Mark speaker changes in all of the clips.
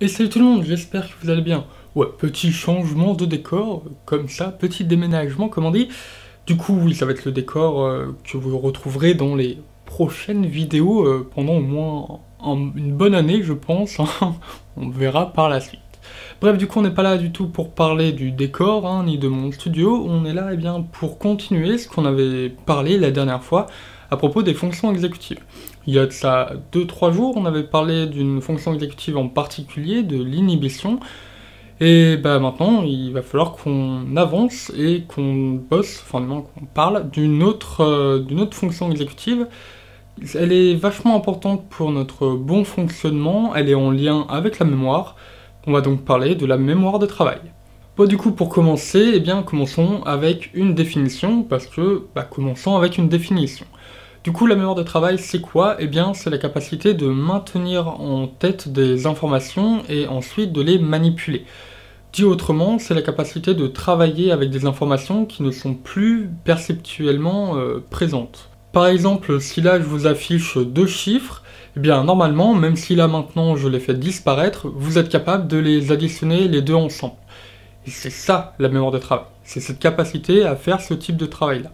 Speaker 1: Et salut tout le monde, j'espère que vous allez bien. Ouais, petit changement de décor, comme ça, petit déménagement comme on dit. Du coup, oui, ça va être le décor que vous retrouverez dans les prochaines vidéos pendant au moins une bonne année, je pense. Hein. On verra par la suite. Bref, du coup, on n'est pas là du tout pour parler du décor, hein, ni de mon studio. On est là, eh bien, pour continuer ce qu'on avait parlé la dernière fois à propos des fonctions exécutives. Il y a de ça 2-3 jours, on avait parlé d'une fonction exécutive en particulier, de l'inhibition, et bah maintenant il va falloir qu'on avance et qu'on bosse, enfin qu'on parle d'une autre fonction exécutive. Elle est vachement importante pour notre bon fonctionnement, elle est en lien avec la mémoire. On va donc parler de la mémoire de travail. Bon, du coup, pour commencer, eh bien, commençons avec une définition, parce que, commençons avec une définition. Du coup, la mémoire de travail, c'est quoi? Eh bien, c'est la capacité de maintenir en tête des informations et ensuite de les manipuler. Dit autrement, c'est la capacité de travailler avec des informations qui ne sont plus perceptuellement présentes. Par exemple, si là je vous affiche deux chiffres, eh bien normalement, même si là maintenant je les fais disparaître, vous êtes capable de les additionner les deux ensemble. Et c'est ça la mémoire de travail, c'est cette capacité à faire ce type de travail-là.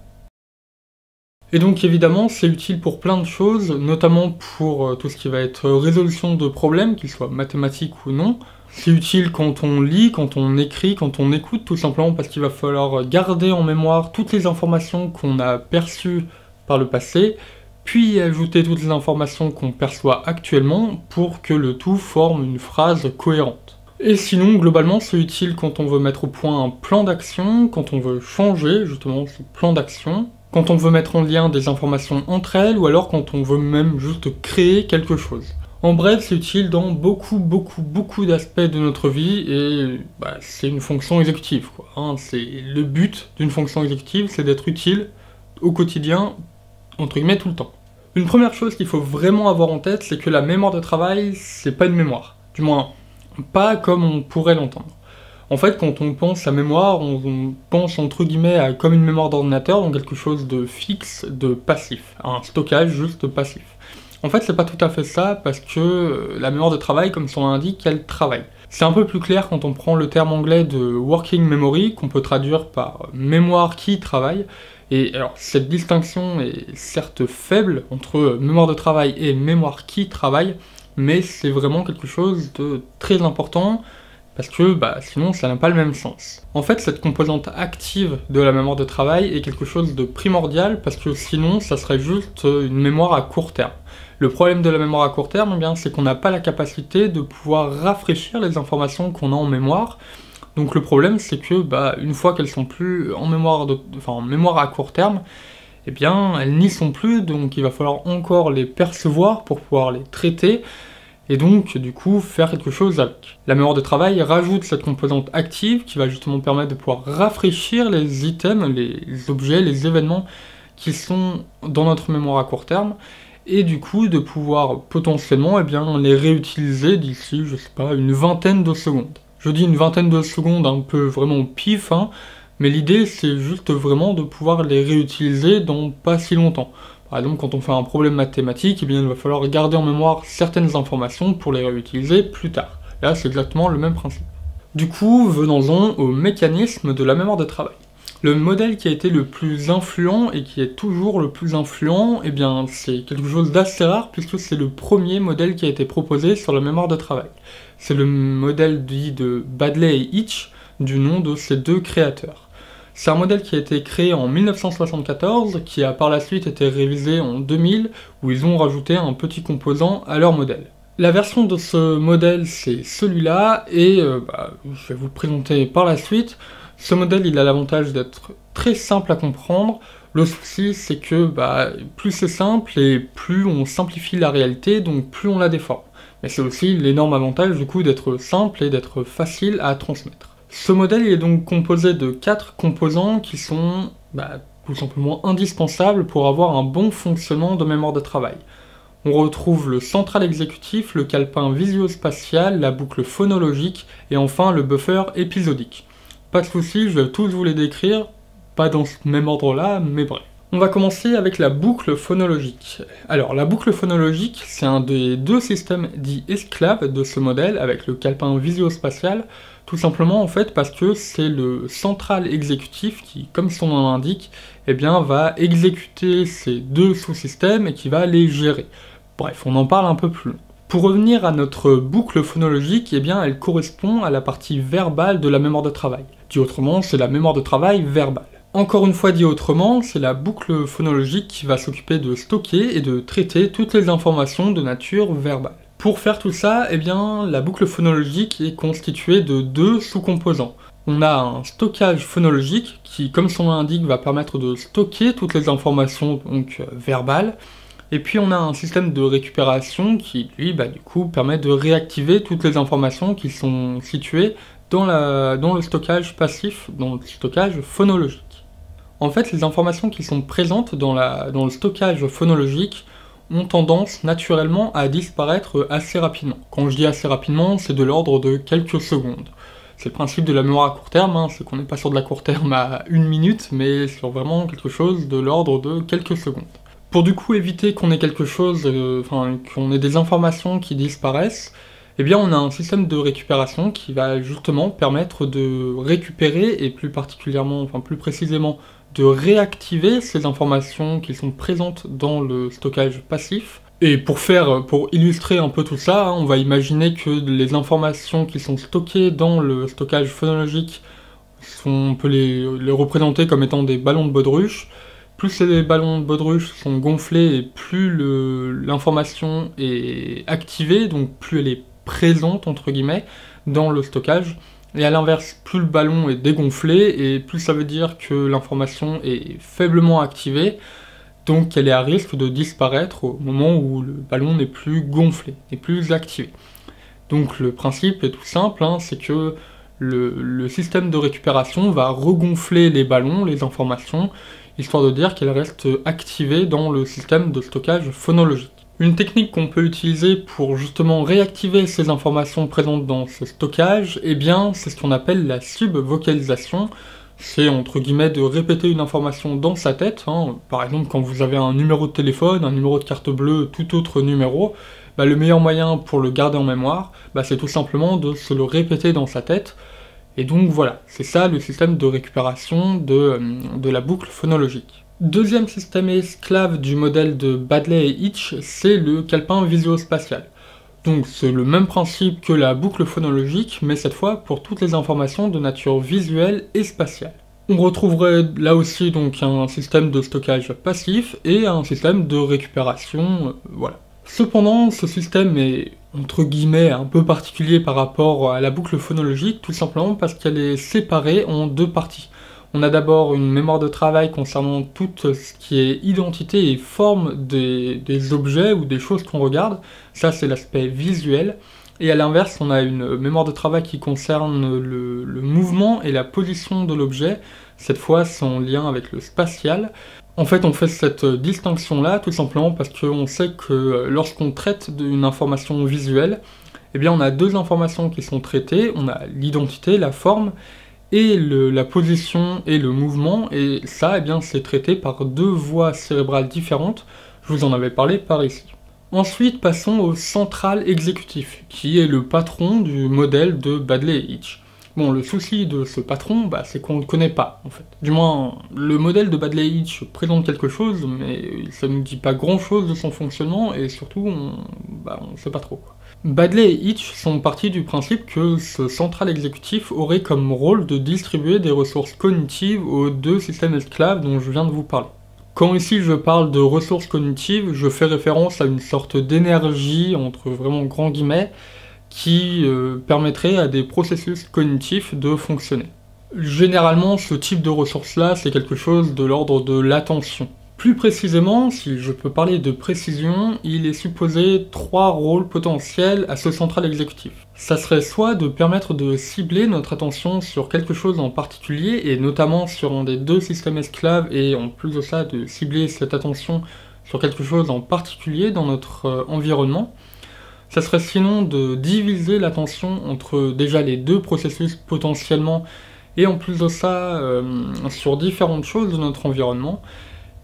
Speaker 1: Et donc évidemment, c'est utile pour plein de choses, notamment pour tout ce qui va être résolution de problèmes, qu'ils soient mathématiques ou non. C'est utile quand on lit, quand on écrit, quand on écoute, tout simplement parce qu'il va falloir garder en mémoire toutes les informations qu'on a perçues par le passé, puis ajouter toutes les informations qu'on perçoit actuellement pour que le tout forme une phrase cohérente. Et sinon, globalement, c'est utile quand on veut mettre au point un plan d'action, quand on veut changer justement ce plan d'action, quand on veut mettre en lien des informations entre elles, ou alors quand on veut même juste créer quelque chose. En bref, c'est utile dans beaucoup d'aspects de notre vie, et c'est une fonction exécutive, quoi. Hein. C'est le but d'une fonction exécutive, c'est d'être utile au quotidien, entre guillemets, tout le temps. Une première chose qu'il faut vraiment avoir en tête, c'est que la mémoire de travail, c'est pas une mémoire. Du moins, pas comme on pourrait l'entendre. En fait, quand on pense à mémoire, on pense entre guillemets à comme une mémoire d'ordinateur, donc quelque chose de fixe, de passif, un stockage juste passif. En fait, c'est pas tout à fait ça, parce que la mémoire de travail, comme son nom l'indique, elle travaille. C'est un peu plus clair quand on prend le terme anglais de working memory, qu'on peut traduire par mémoire qui travaille. Et alors, cette distinction est certes faible entre mémoire de travail et mémoire qui travaille, mais c'est vraiment quelque chose de très important, parce que sinon ça n'a pas le même sens. En fait, cette composante active de la mémoire de travail est quelque chose de primordial, parce que sinon ça serait juste une mémoire à court terme. Le problème de la mémoire à court terme, eh bien, c'est qu'on n'a pas la capacité de pouvoir rafraîchir les informations qu'on a en mémoire. Donc le problème, c'est que une fois qu'elles sont plus en mémoire, en mémoire à court terme, eh bien elles n'y sont plus, donc il va falloir encore les percevoir pour pouvoir les traiter, et donc du coup faire quelque chose avec. La mémoire de travail rajoute cette composante active qui va justement permettre de pouvoir rafraîchir les items, les objets, les événements qui sont dans notre mémoire à court terme, et du coup de pouvoir potentiellement les réutiliser d'ici, je sais pas, une vingtaine de secondes. Je dis une vingtaine de secondes un peu vraiment pif, hein, mais l'idée c'est juste vraiment de pouvoir les réutiliser dans pas si longtemps. Par exemple, quand on fait un problème mathématique, eh bien, il va falloir garder en mémoire certaines informations pour les réutiliser plus tard. Là, c'est exactement le même principe. Du coup, venons-en au mécanisme de la mémoire de travail. Le modèle qui a été le plus influent et qui est toujours le plus influent, eh bien, c'est quelque chose d'assez rare puisque c'est le premier modèle qui a été proposé sur la mémoire de travail. C'est le modèle dit de Baddeley et Hitch, du nom de ces deux créateurs. C'est un modèle qui a été créé en 1974, qui a par la suite été révisé en 2000, où ils ont rajouté un petit composant à leur modèle. La version de ce modèle, c'est celui-là, et je vais vous le présenter par la suite. Ce modèle, il a l'avantage d'être très simple à comprendre. Le souci, c'est que plus c'est simple, et plus on simplifie la réalité, donc plus on la déforme. Mais c'est aussi l'énorme avantage du coup d'être simple et d'être facile à transmettre. Ce modèle est donc composé de 4 composants qui sont tout simplement indispensables pour avoir un bon fonctionnement de mémoire de travail. On retrouve le central exécutif, le calepin visuospatial, la boucle phonologique et enfin le buffer épisodique. Pas de soucis, je vais tous vous les décrire, pas dans ce même ordre là, mais bref. On va commencer avec la boucle phonologique. Alors, la boucle phonologique, c'est un des deux systèmes dits esclaves de ce modèle, avec le calepin visuospatial, tout simplement en fait parce que c'est le central exécutif qui, comme son nom l'indique, eh bien, va exécuter ces deux sous-systèmes et qui va les gérer. Bref, on en parle un peu plus long. Pour revenir à notre boucle phonologique, eh bien, elle correspond à la partie verbale de la mémoire de travail. Dit autrement, c'est la mémoire de travail verbale. Encore une fois dit autrement, c'est la boucle phonologique qui va s'occuper de stocker et de traiter toutes les informations de nature verbale. Pour faire tout ça, eh bien, la boucle phonologique est constituée de deux sous-composants. On a un stockage phonologique qui, comme son nom l'indique, va permettre de stocker toutes les informations donc, verbales. Et puis on a un système de récupération qui, lui, du coup, permet de réactiver toutes les informations qui sont situées dans le stockage passif, dans le stockage phonologique. En fait, les informations qui sont présentes dans le stockage phonologique ont tendance naturellement à disparaître assez rapidement. Quand je dis assez rapidement, c'est de l'ordre de quelques secondes. C'est le principe de la mémoire à court terme, c'est qu'on n'est pas sur de la court terme à 1 minute, mais sur vraiment quelque chose de l'ordre de quelques secondes. Pour du coup éviter qu'on ait qu'on ait des informations qui disparaissent, eh bien on a un système de récupération qui va justement permettre de récupérer, et plus précisément, de réactiver ces informations qui sont présentes dans le stockage passif. Et pour illustrer un peu tout ça, on va imaginer que les informations qui sont stockées dans le stockage phonologique, on peut les représenter comme étant des ballons de baudruche. Plus ces ballons de baudruche sont gonflés et plus l'information est activée, donc plus elle est présente, entre guillemets, dans le stockage. Et à l'inverse, plus le ballon est dégonflé, et plus ça veut dire que l'information est faiblement activée, donc elle est à risque de disparaître au moment où le ballon n'est plus gonflé, n'est plus activé. Donc le principe est tout simple, c'est que le système de récupération va regonfler les ballons, les informations, histoire de dire qu'elles restent activées dans le système de stockage phonologique. Une technique qu'on peut utiliser pour justement réactiver ces informations présentes dans ce stockage, eh bien, c'est ce qu'on appelle la subvocalisation. C'est entre guillemets de répéter une information dans sa tête. Par exemple, quand vous avez un numéro de téléphone, un numéro de carte bleue, tout autre numéro, le meilleur moyen pour le garder en mémoire, c'est tout simplement de se le répéter dans sa tête. Et donc voilà, c'est ça le système de récupération de la boucle phonologique. Deuxième système esclave du modèle de Baddeley et Hitch, c'est le calepin visuospatial. Donc c'est le même principe que la boucle phonologique, mais cette fois pour toutes les informations de nature visuelle et spatiale. On retrouverait là aussi donc un système de stockage passif et un système de récupération, voilà. Cependant, ce système est entre guillemets un peu particulier par rapport à la boucle phonologique, tout simplement parce qu'elle est séparée en deux parties. On a d'abord une mémoire de travail concernant tout ce qui est identité et forme des objets ou des choses qu'on regarde, ça c'est l'aspect visuel, et à l'inverse on a une mémoire de travail qui concerne le mouvement et la position de l'objet, cette fois c'est en lien avec le spatial. En fait on fait cette distinction là tout simplement parce qu'on sait que lorsqu'on traite d'une information visuelle, eh bien on a deux informations qui sont traitées, on a l'identité, la forme, et la position et le mouvement, et ça, eh bien, c'est traité par deux voies cérébrales différentes, je vous en avais parlé par ici. Ensuite, passons au central exécutif, qui est le patron du modèle de Baddeley et Hitch. Bon, le souci de ce patron, c'est qu'on ne le connaît pas, en fait. Du moins, le modèle de Baddeley et Hitch présente quelque chose, mais ça ne nous dit pas grand-chose de son fonctionnement, et surtout, on ne sait pas trop, quoi. Baddeley et Hitch sont partis du principe que ce central exécutif aurait comme rôle de distribuer des ressources cognitives aux deux systèmes esclaves dont je viens de vous parler. Quand ici je parle de ressources cognitives, je fais référence à une sorte d'énergie, entre vraiment grands guillemets, qui permettrait à des processus cognitifs de fonctionner. Généralement, ce type de ressources-là, c'est quelque chose de l'ordre de l'attention. Plus précisément, si je peux parler de précision, il est supposé 3 rôles potentiels à ce central exécutif. Ça serait soit de permettre de cibler notre attention sur quelque chose en particulier, et notamment sur un des deux systèmes esclaves, et en plus de ça, de cibler cette attention sur quelque chose en particulier dans notre environnement. Ça serait sinon de diviser l'attention entre déjà les deux processus potentiellement, et en plus de ça, sur différentes choses de notre environnement.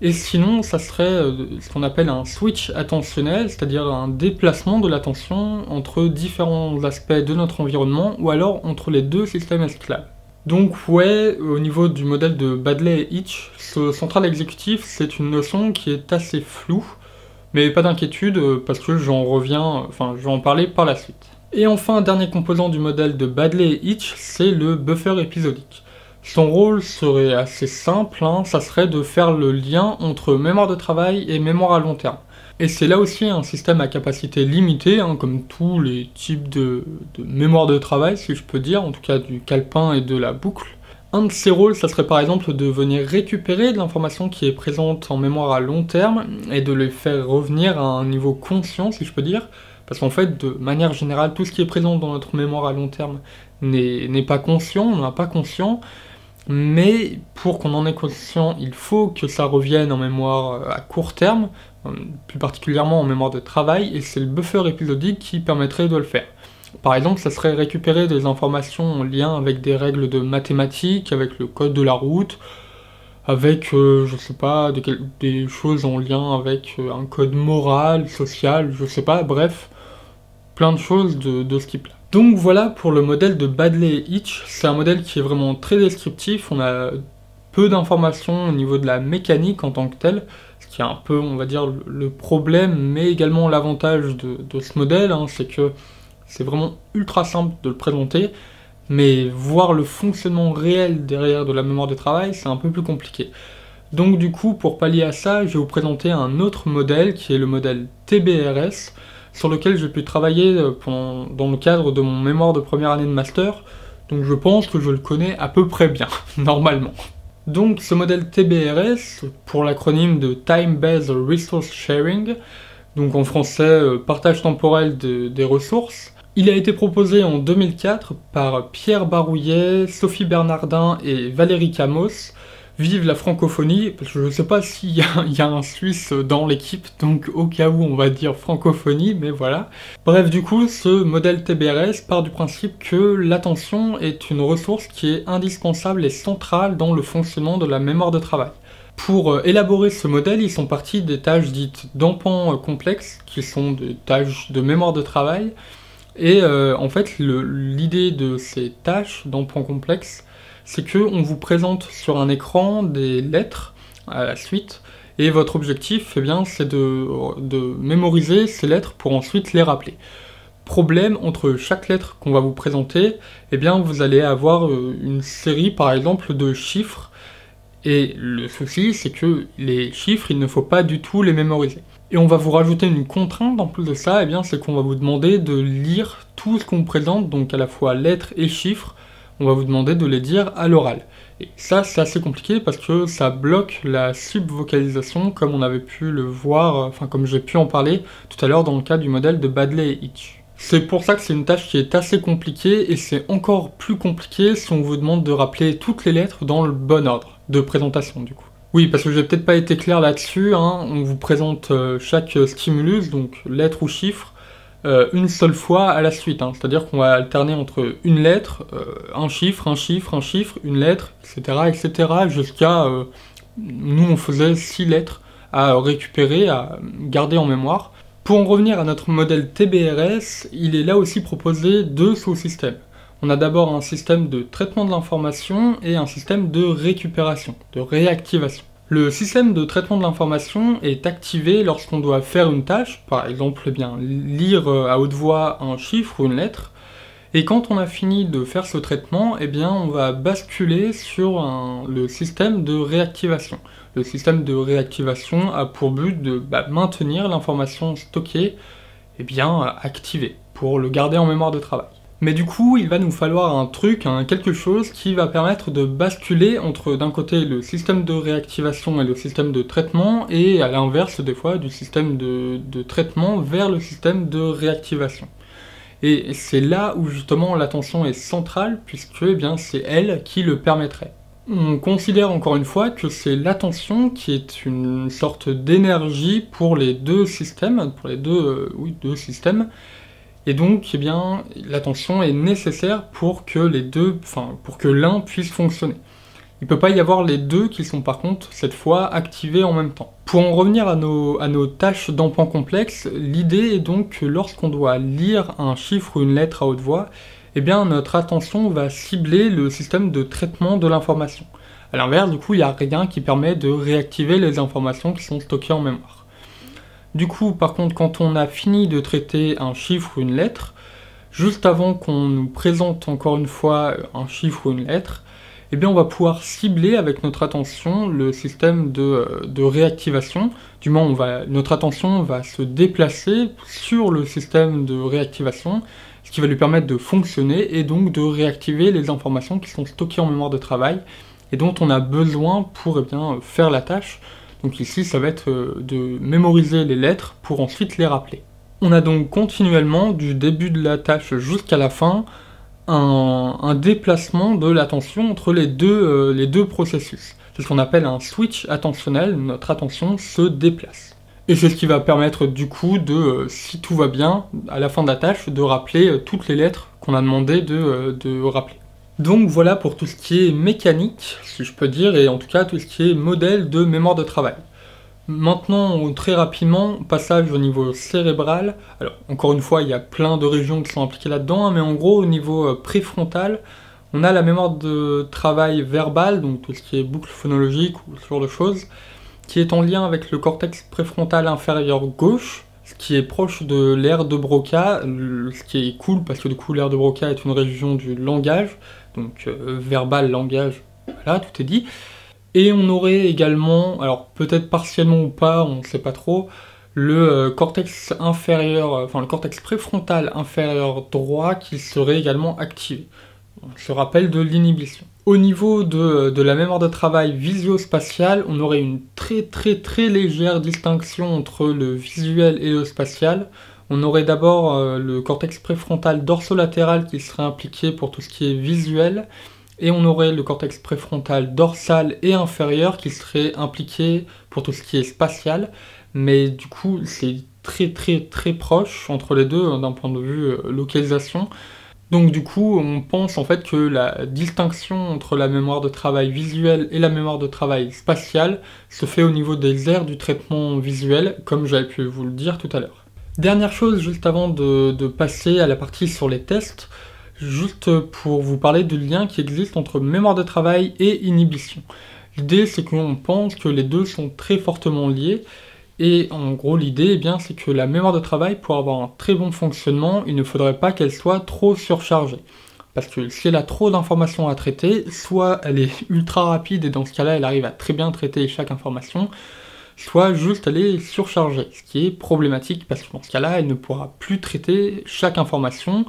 Speaker 1: Et sinon, ça serait ce qu'on appelle un switch attentionnel, c'est-à-dire un déplacement de l'attention entre différents aspects de notre environnement, ou alors entre les deux systèmes esclaves. Donc ouais, au niveau du modèle de Baddeley et Hitch, ce central exécutif, c'est une notion qui est assez floue, mais pas d'inquiétude, parce que je vais en parler par la suite. Et enfin, dernier composant du modèle de Baddeley et Hitch, c'est le buffer épisodique. Son rôle serait assez simple, ça serait de faire le lien entre mémoire de travail et mémoire à long terme. Et c'est là aussi un système à capacité limitée, comme tous les types de mémoire de travail, si je peux dire, en tout cas du calepin et de la boucle. Un de ses rôles, ça serait par exemple de venir récupérer de l'information qui est présente en mémoire à long terme et de les faire revenir à un niveau conscient, si je peux dire, parce qu'en fait, de manière générale, tout ce qui est présent dans notre mémoire à long terme n'est pas conscient, on n'en a pas conscient, mais pour qu'on en ait conscient, il faut que ça revienne en mémoire à court terme, plus particulièrement en mémoire de travail, et c'est le buffer épisodique qui permettrait de le faire. Par exemple, ça serait récupérer des informations en lien avec des règles de mathématiques, avec le code de la route, avec, je sais pas, des choses en lien avec un code moral, social, je sais pas, bref, plein de choses de ce type-là. Donc voilà pour le modèle de Baddeley et Hitch, c'est un modèle qui est vraiment très descriptif, on a peu d'informations au niveau de la mécanique en tant que telle, ce qui est un peu, on va dire, le problème, mais également l'avantage de ce modèle, c'est que c'est vraiment ultra simple de le présenter, mais voir le fonctionnement réel derrière de la mémoire de travail, c'est un peu plus compliqué. Donc du coup, pour pallier à ça, je vais vous présenter un autre modèle, qui est le modèle TBRS, sur lequel j'ai pu travailler dans le cadre de mon mémoire de première année de master, donc je pense que je le connais à peu près bien, normalement. Donc ce modèle TBRS, pour l'acronyme de Time Based Resource Sharing, donc en français partage temporel des ressources, il a été proposé en 2004 par Pierre Barouillet, Sophie Bernardin et Valérie Camos. Vive la francophonie, parce que je ne sais pas s'il y a un Suisse dans l'équipe, donc au cas où on va dire francophonie, mais voilà. Bref, du coup, ce modèle TBRS part du principe que l'attention est une ressource qui est indispensable et centrale dans le fonctionnement de la mémoire de travail. Pour élaborer ce modèle, ils sont partis des tâches dites d'empans complexes, qui sont des tâches de mémoire de travail, et en fait, l'idée de ces tâches d'empans complexes, c'est qu'on vous présente sur un écran des lettres à la suite, et votre objectif, c'est de mémoriser ces lettres pour ensuite les rappeler. Problème, entre chaque lettre qu'on va vous présenter, vous allez avoir une série, par exemple, de chiffres, et le souci, c'est que les chiffres, il ne faut pas du tout les mémoriser. Et on va vous rajouter une contrainte en plus de ça, c'est qu'on va vous demander de lire tout ce qu'on vous présente, donc à la fois lettres et chiffres, on va vous demander de les dire à l'oral. Et ça, c'est assez compliqué parce que ça bloque la subvocalisation, comme on avait pu le voir, comme j'ai pu en parler tout à l'heure dans le cas du modèle de Baddeley et Hitch. C'est pour ça que c'est une tâche qui est assez compliquée, et c'est encore plus compliqué si on vous demande de rappeler toutes les lettres dans le bon ordre de présentation du coup. Oui, parce que j'ai peut-être pas été clair là-dessus, on vous présente chaque stimulus, donc lettre ou chiffre, une seule fois à la suite, c'est-à-dire qu'on va alterner entre une lettre, un chiffre, un chiffre, un chiffre, une lettre, etc., jusqu'à, nous on faisait 6 lettres à récupérer, à garder en mémoire. Pour en revenir à notre modèle TBRS, il est là aussi proposé 2 sous-systèmes. On a d'abord un système de traitement de l'information et un système de récupération, de réactivation. Le système de traitement de l'information est activé lorsqu'on doit faire une tâche, par exemple lire à haute voix un chiffre ou une lettre, et quand on a fini de faire ce traitement, on va basculer sur le système de réactivation. Le système de réactivation a pour but de maintenir l'information stockée activée, pour le garder en mémoire de travail. Mais du coup, il va nous falloir un truc, quelque chose qui va permettre de basculer entre d'un côté le système de réactivation et le système de traitement, et à l'inverse des fois du système de traitement vers le système de réactivation. Et c'est là où justement l'attention est centrale, puisque c'est elle qui le permettrait. On considère encore une fois que c'est l'attention qui est une sorte d'énergie pour les deux systèmes, deux systèmes, et donc l'attention est nécessaire pour que pour que l'un puisse fonctionner. Il ne peut pas y avoir les deux qui sont par contre, cette fois, activés en même temps. Pour en revenir à nos tâches d'emploi complexe, l'idée est donc que lorsqu'on doit lire un chiffre ou une lettre à haute voix, eh bien notre attention va cibler le système de traitement de l'information. A l'inverse, du coup, il n'y a rien qui permet de réactiver les informations qui sont stockées en mémoire. Du coup, par contre, quand on a fini de traiter un chiffre ou une lettre, juste avant qu'on nous présente encore une fois un chiffre ou une lettre, eh bien on va pouvoir cibler avec notre attention le système de réactivation. Du moins, notre attention va se déplacer sur le système de réactivation, ce qui va lui permettre de fonctionner et donc de réactiver les informations qui sont stockées en mémoire de travail et dont on a besoin pour faire la tâche. Donc ici, ça va être de mémoriser les lettres pour ensuite les rappeler. On a donc continuellement, du début de la tâche jusqu'à la fin, un déplacement de l'attention entre les deux processus. C'est ce qu'on appelle un switch attentionnel, notre attention se déplace. Et c'est ce qui va permettre du coup de, si tout va bien, à la fin de la tâche, de rappeler toutes les lettres qu'on a demandé de rappeler. Donc voilà pour tout ce qui est mécanique, si je peux dire, et en tout cas tout ce qui est modèle de mémoire de travail. Maintenant, très rapidement, passage au niveau cérébral. Alors, encore une fois, il y a plein de régions qui sont impliquées là-dedans, mais en gros, au niveau préfrontal, on a la mémoire de travail verbal, donc tout ce qui est boucle phonologique ou ce genre de choses, qui est en lien avec le cortex préfrontal inférieur gauche, ce qui est proche de l'aire de Broca, ce qui est cool parce que du coup l'aire de Broca est une région du langage, donc verbal, langage, voilà, tout est dit. Et on aurait également, alors peut-être partiellement ou pas, on ne sait pas trop, le cortex inférieur, le cortex préfrontal inférieur droit qui serait également activé. On se rappelle de l'inhibition. Au niveau de la mémoire de travail visio-spatiale, on aurait une très légère distinction entre le visuel et le spatial. On aurait d'abord le cortex préfrontal dorsolatéral qui serait impliqué pour tout ce qui est visuel, et on aurait le cortex préfrontal dorsal et inférieur qui serait impliqué pour tout ce qui est spatial, mais du coup c'est très proche entre les deux d'un point de vue localisation. Donc du coup on pense en fait que la distinction entre la mémoire de travail visuelle et la mémoire de travail spatiale se fait au niveau des aires du traitement visuel, comme j'avais pu vous le dire tout à l'heure. Dernière chose juste avant de passer à la partie sur les tests, juste pour vous parler du lien qui existe entre mémoire de travail et inhibition. L'idée c'est qu'on pense que les deux sont très fortement liés, et en gros l'idée c'est que la mémoire de travail, pour avoir un très bon fonctionnement, il ne faudrait pas qu'elle soit trop surchargée. Parce que si elle a trop d'informations à traiter, soit elle est ultra rapide et dans ce cas-là elle arrive à très bien traiter chaque information, soit juste elle est surchargée, ce qui est problématique parce que dans ce cas-là elle ne pourra plus traiter chaque information,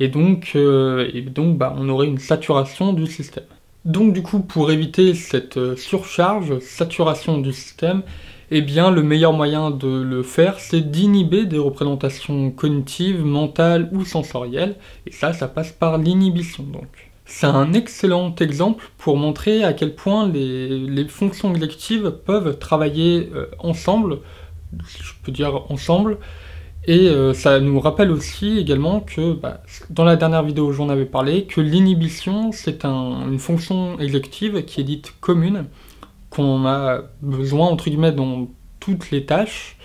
Speaker 1: et donc on aurait une saturation du système. Donc du coup, pour éviter cette saturation du système, le meilleur moyen de le faire, c'est d'inhiber des représentations cognitives, mentales ou sensorielles, et ça passe par l'inhibition donc. C'est un excellent exemple pour montrer à quel point les fonctions exécutives peuvent travailler ensemble, si je peux dire ensemble. Et ça nous rappelle aussi également que, dans la dernière vidéo j'en avais parlé, que l'inhibition c'est une fonction exécutive qui est dite commune, qu'on a besoin entre guillemets dans toutes les tâches,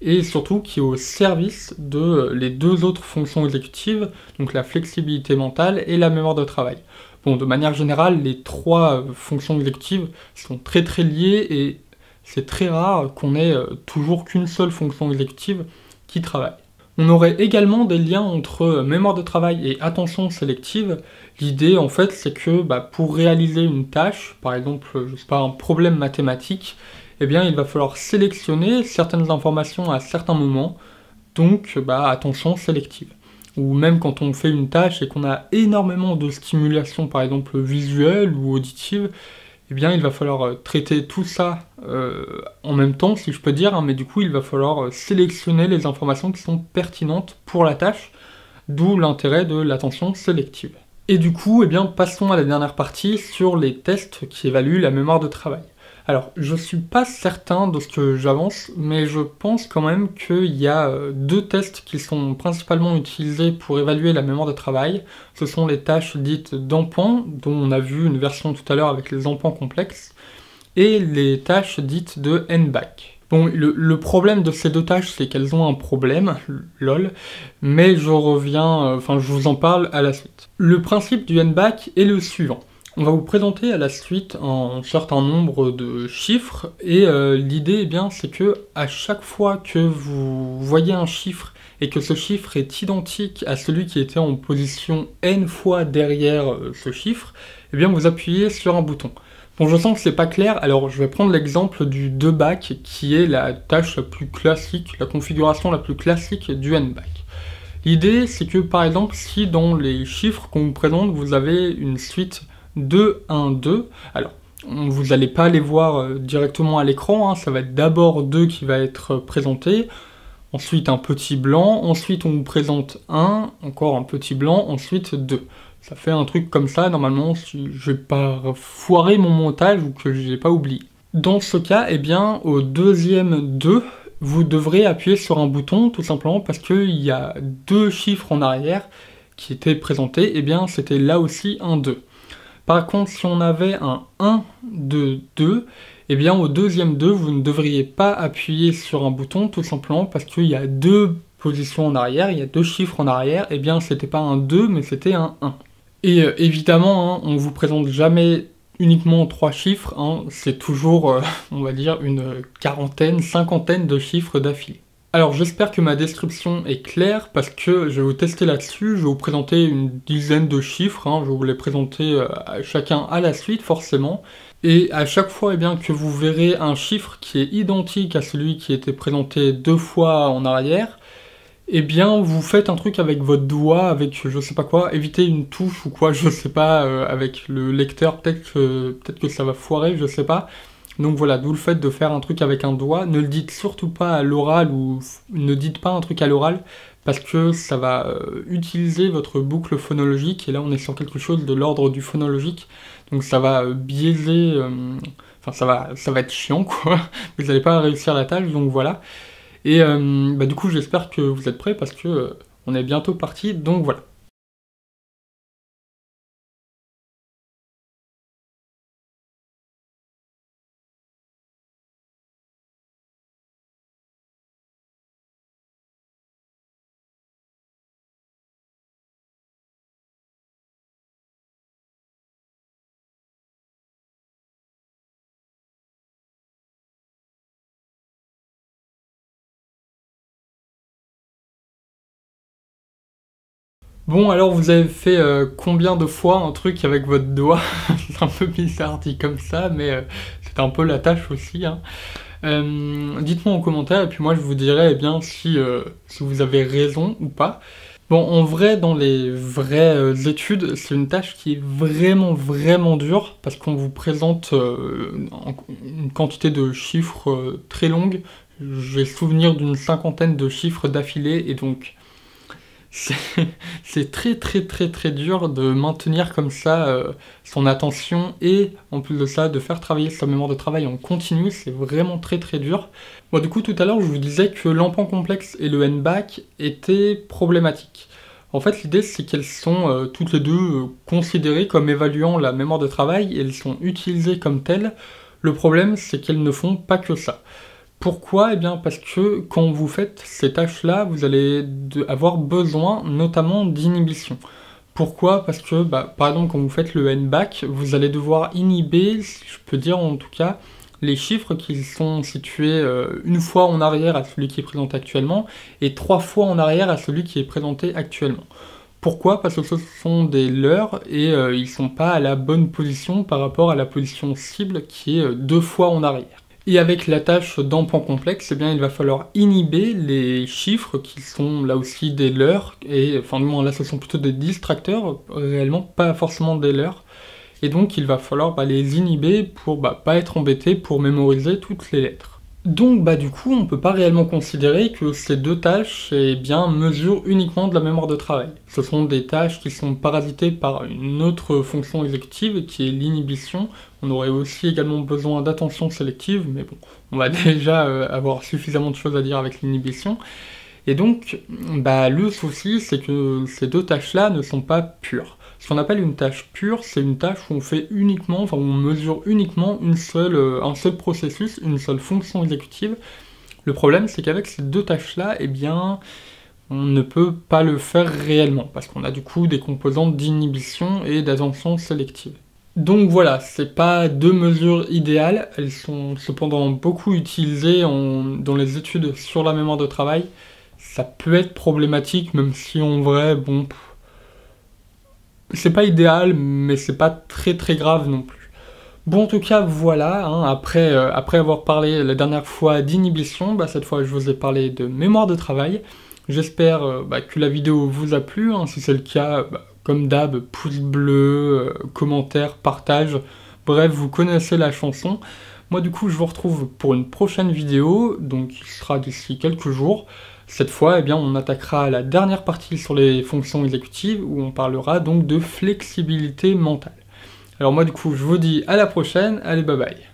Speaker 1: et surtout qui est au service de les deux autres fonctions exécutives, donc la flexibilité mentale et la mémoire de travail. Bon, de manière générale, les trois fonctions exécutives sont très liées, et c'est très rare qu'on ait toujours qu'une seule fonction exécutive qui travaille. On aurait également des liens entre mémoire de travail et attention sélective. L'idée en fait c'est que pour réaliser une tâche, par exemple un problème mathématique, il va falloir sélectionner certaines informations à certains moments, donc attention sélective. Ou même quand on fait une tâche et qu'on a énormément de stimulation, par exemple visuelle ou auditive, il va falloir traiter tout ça en même temps, si je peux dire, mais du coup il va falloir sélectionner les informations qui sont pertinentes pour la tâche, d'où l'intérêt de l'attention sélective. Et du coup, passons à la dernière partie sur les tests qui évaluent la mémoire de travail. Alors, je suis pas certain de ce que j'avance, mais je pense quand même qu'il y a deux tests qui sont principalement utilisés pour évaluer la mémoire de travail. Ce sont les tâches dites d'empan, dont on a vu une version tout à l'heure avec les empans complexes, et les tâches dites de n-back. Bon, le problème de ces deux tâches, c'est qu'elles ont un problème, lol, mais je reviens, je vous en parle à la suite. Le principe du n-back est le suivant. On va vous présenter à la suite un certain nombre de chiffres, et l'idée, eh bien, c'est que à chaque fois que vous voyez un chiffre, et que ce chiffre est identique à celui qui était en position n fois derrière ce chiffre, eh bien, vous appuyez sur un bouton. Bon, je sens que c'est pas clair, alors je vais prendre l'exemple du 2-back, qui est la tâche la plus classique, la configuration la plus classique du n-back. L'idée, c'est que par exemple, si dans les chiffres qu'on vous présente, vous avez une suite 2, 1, 2, alors vous n'allez pas les voir directement à l'écran, hein, ça va être d'abord 2 qui va être présenté, ensuite un petit blanc, ensuite on vous présente 1, encore un petit blanc, ensuite 2. Ça fait un truc comme ça, normalement, si je vais pas foirer mon montage ou que je l'ai pas oublié. Dans ce cas, eh bien, au deuxième 2, vous devrez appuyer sur un bouton, tout simplement parce qu'il y a deux chiffres en arrière qui étaient présentés, eh bien, c'était là aussi un 2. Par contre, si on avait un 1, 2, 2, eh bien, au deuxième 2, vous ne devriez pas appuyer sur un bouton, tout simplement parce qu'il y a deux positions en arrière, il y a deux chiffres en arrière, eh bien, c'était pas un 2, mais c'était un 1. Et évidemment, hein, on ne vous présente jamais uniquement 3 chiffres, hein, c'est toujours, on va dire, une quarantaine, cinquantaine de chiffres d'affilée. Alors j'espère que ma description est claire, parce que je vais vous tester là-dessus, je vais vous présenter une dizaine de chiffres, hein, je vais vous les présenter chacun à la suite forcément, et à chaque fois eh bien, que vous verrez un chiffre qui est identique à celui qui était présenté 2 fois en arrière, eh bien, vous faites un truc avec votre doigt, avec je sais pas quoi, évitez une touche ou quoi, je sais pas, avec le lecteur, peut-être que ça va foirer, je sais pas. Donc voilà, d'où le fait de faire un truc avec un doigt, ne le dites surtout pas à l'oral, ou ne dites pas un truc à l'oral, parce que ça va utiliser votre boucle phonologique, et là on est sur quelque chose de l'ordre du phonologique, donc ça va biaiser, ça va être chiant quoi, vous n'allez pas réussir la tâche, donc voilà. Et du coup, j'espère que vous êtes prêts parce que on est bientôt parti, donc voilà. Bon, alors vous avez fait combien de fois un truc avec votre doigt? C'est un peu bizarre dit comme ça, mais c'est un peu la tâche aussi, hein. Dites-moi en commentaire, et puis moi je vous dirai eh bien, si vous avez raison ou pas. Bon, en vrai, dans les vraies études, c'est une tâche qui est vraiment, vraiment dure, parce qu'on vous présente une quantité de chiffres très longue. J'ai souvenir d'une cinquantaine de chiffres d'affilée, et donc c'est très très très très dur de maintenir comme ça son attention, et en plus de ça, de faire travailler sa mémoire de travail en continu, c'est vraiment très très dur. Bon, du coup, tout à l'heure, je vous disais que l'empan complexe et le n-back étaient problématiques. En fait, l'idée, c'est qu'elles sont toutes les deux considérées comme évaluant la mémoire de travail, et elles sont utilisées comme telles. Le problème, c'est qu'elles ne font pas que ça. Pourquoi? Eh bien parce que quand vous faites ces tâches-là, vous allez avoir besoin notamment d'inhibition. Pourquoi? Parce que, par exemple, quand vous faites le n-back, vous allez devoir inhiber, si je peux dire en tout cas, les chiffres qui sont situés une fois en arrière à celui qui est présenté actuellement, et 3 fois en arrière à celui qui est présenté actuellement. Pourquoi? Parce que ce sont des leurres, et ils sont pas à la bonne position par rapport à la position cible qui est 2 fois en arrière. Et avec la tâche d'empan complexe, eh bien, il va falloir inhiber les chiffres qui sont là aussi des leurres, et enfin du moins là ce sont plutôt des distracteurs, réellement pas forcément des leurres, et donc il va falloir les inhiber pour pas être embêté pour mémoriser toutes les lettres. Donc du coup, on peut pas réellement considérer que ces deux tâches, eh bien, mesurent uniquement de la mémoire de travail. Ce sont des tâches qui sont parasitées par une autre fonction exécutive qui est l'inhibition. On aurait aussi également besoin d'attention sélective, mais bon, on va déjà avoir suffisamment de choses à dire avec l'inhibition. Et donc, le souci, c'est que ces deux tâches-là ne sont pas pures. Ce qu'on appelle une tâche pure, c'est une tâche où on fait uniquement, enfin où on mesure uniquement un seul processus, une seule fonction exécutive. Le problème, c'est qu'avec ces deux tâches-là, eh bien, on ne peut pas le faire réellement, parce qu'on a du coup des composantes d'inhibition et d'attention sélective. Donc voilà, c'est pas deux mesures idéales, elles sont cependant beaucoup utilisées dans les études sur la mémoire de travail. Ça peut être problématique, même si en vrai, bon, c'est pas idéal, mais c'est pas très très grave non plus. Bon, en tout cas, voilà, hein, après avoir parlé la dernière fois d'inhibition, cette fois je vous ai parlé de mémoire de travail. J'espère que la vidéo vous a plu, hein. Si c'est le cas, comme d'hab, pouce bleu, commentaire, partage, bref, vous connaissez la chanson. Moi du coup, je vous retrouve pour une prochaine vidéo, donc qui sera d'ici quelques jours. Cette fois, eh bien, on attaquera la dernière partie sur les fonctions exécutives, où on parlera donc de flexibilité mentale. Alors moi du coup, je vous dis à la prochaine, allez bye bye.